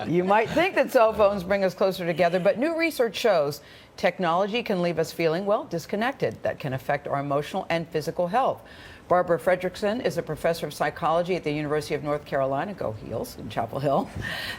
You might think that cell phones bring us closer together, but new research shows technology can leave us feeling, well, disconnected. That can affect our emotional and physical health. Barbara Fredrickson is a professor of psychology at the University of North Carolina, go Heels, in Chapel Hill.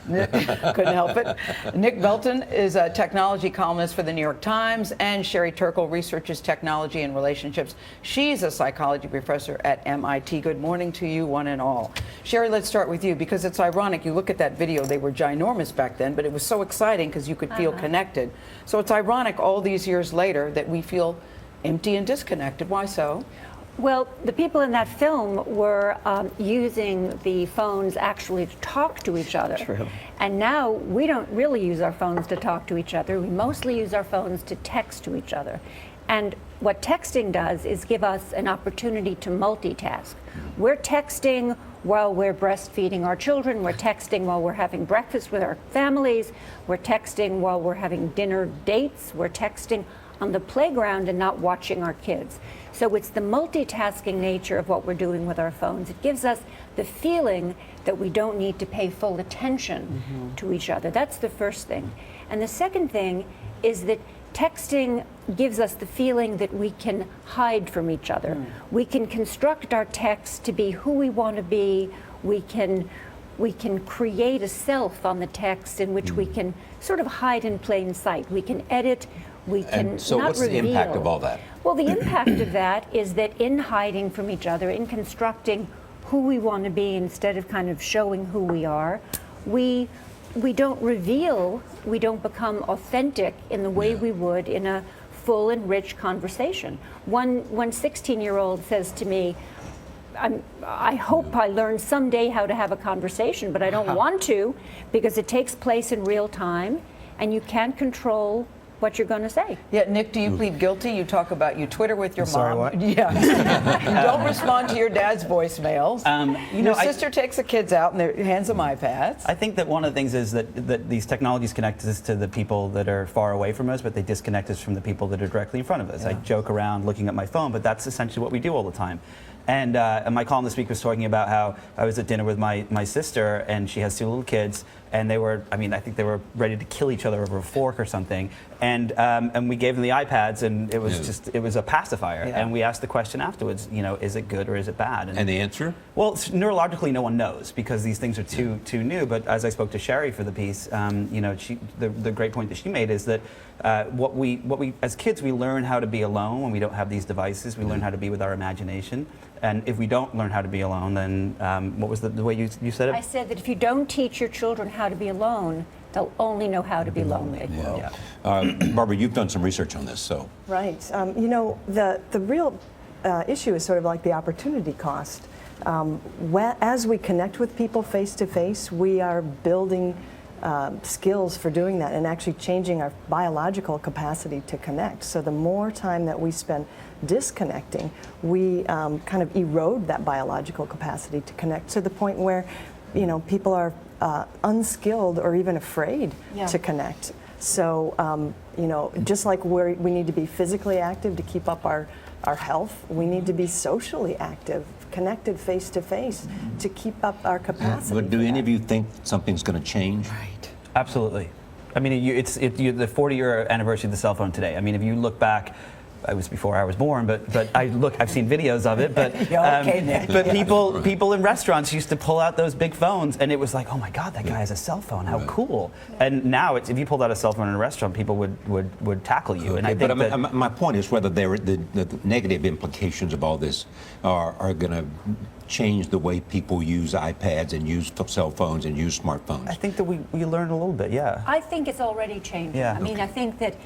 Couldn't help it. Nick Bilton is a technology columnist for the New York Times, and Sherry Turkle researches technology and relationships. She's a psychology professor at MIT. Good morning to you, one and all. Sherry, let's start with you, because it's ironic. You look at that video, they were ginormous back then, but it was so exciting because you could feel connected. So it's ironic all these years later that we feel empty and disconnected. Why so? Well, the people in that film were using the phones actually to talk to each other. True. And now we don't really use our phones to talk to each other. We mostly use our phones to text to each other. And what texting does is give us an opportunity to multitask. We're texting while we're breastfeeding our children. We're texting while we're having breakfast with our families. We're texting while we're having dinner dates. We're texting on the playground and not watching our kids. So it's the multitasking nature of what we're doing with our phones. It gives us the feeling that we don't need to pay full attention to each other. That's the first thing. And the second thing is that texting gives us the feeling that we can hide from each other. We can construct our text to be who we want to be. We can create a self on the text in which we can sort of hide in plain sight. We can edit. We can And so not what's reveal. the impact of all that? Well, the impact of that is that in hiding from each other, in constructing who we want to be instead of kind of showing who we are, we don't reveal, we don't become authentic in the way we would in a full and rich conversation. One 16-year-old says to me, I hope I learn someday how to have a conversation, but I don't want to, because it takes place in real time and you can't control what you're going to say. Yeah, Nick, do you plead guilty? You talk about you Twitter with your Sorry, mom. what? Yeah. You don't respond to your dad's voicemails. Your sister takes the kids out and hands them iPads. I think that one of the things is that these technologies connect us to the people that are far away from us, but they disconnect us from the people that are directly in front of us. Yeah. I joke around looking at my phone, but that's essentially what we do all the time. And my column this week was talking about how I was at dinner with my sister, and she has two little kids, and they were, I think they were ready to kill each other over a fork or something. And we gave them the iPads, and it was it was a pacifier. Yeah. And we asked the question afterwards, is it good or is it bad? And the answer? Well, neurologically, no one knows because these things are too new. But as I spoke to Sherry for the piece, the great point that she made is that what we as kids, we learn how to be alone when we don't have these devices. We learn how to be with our imagination. And if we don't learn how to be alone, then what was the way you said it? I said that if you don't teach your children how to be alone, they'll only know how to be lonely. Yeah. Barbara, you've done some research on this, so. Right. The real issue is sort of like the opportunity cost. As we connect with people face to face, we are building skills for doing that and actually changing our biological capacity to connect. So the more time that we spend disconnecting, we kind of erode that biological capacity to connect to the point where, people are unskilled or even afraid to connect. So, just like we need to be physically active to keep up our health, we need to be socially active, connected face to face to keep up our capacity. But do any of you think something's going to change? Right. Absolutely. I mean, it's the 40-year anniversary of the cell phone today. I mean, if you look back, it was before I was born, but I've seen videos of it. But Okay, Nick. but people in restaurants used to pull out those big phones, and it was like, oh my God, that guy has a cell phone. How cool! And now if you pulled out a cell phone in a restaurant, people would tackle you. And I think my point is whether the negative implications of all this are going to change the way people use iPads and use cell phones and use smartphones. I think that we learn a little bit, yeah. I think it's already changing. Yeah. I mean, I think that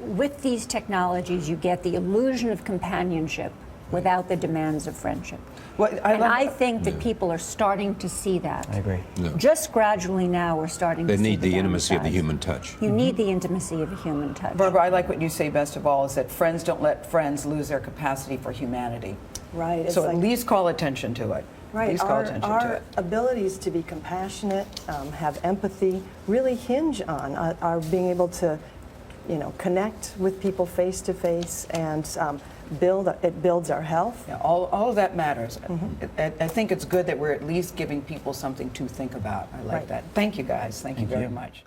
with these technologies, you get the illusion of companionship without the demands of friendship. Well, I think that people are starting to see that. I agree. Yeah. Just gradually now, we're starting They to see need the intimacy of the downsides. human touch. You need the intimacy of a human touch. Barbara, I like what you say best of all, is that friends don't let friends lose their capacity for humanity. Right. It's So like, at least call attention to it. At right. least call attention to Our it. abilities to be compassionate, have empathy, really hinge on our being able to, connect with people face to face and it builds our health. Yeah, all of that matters. I think it's good that we're at least giving people something to think about. I like Right. that. Thank you, guys. Thank you Thank very you. much.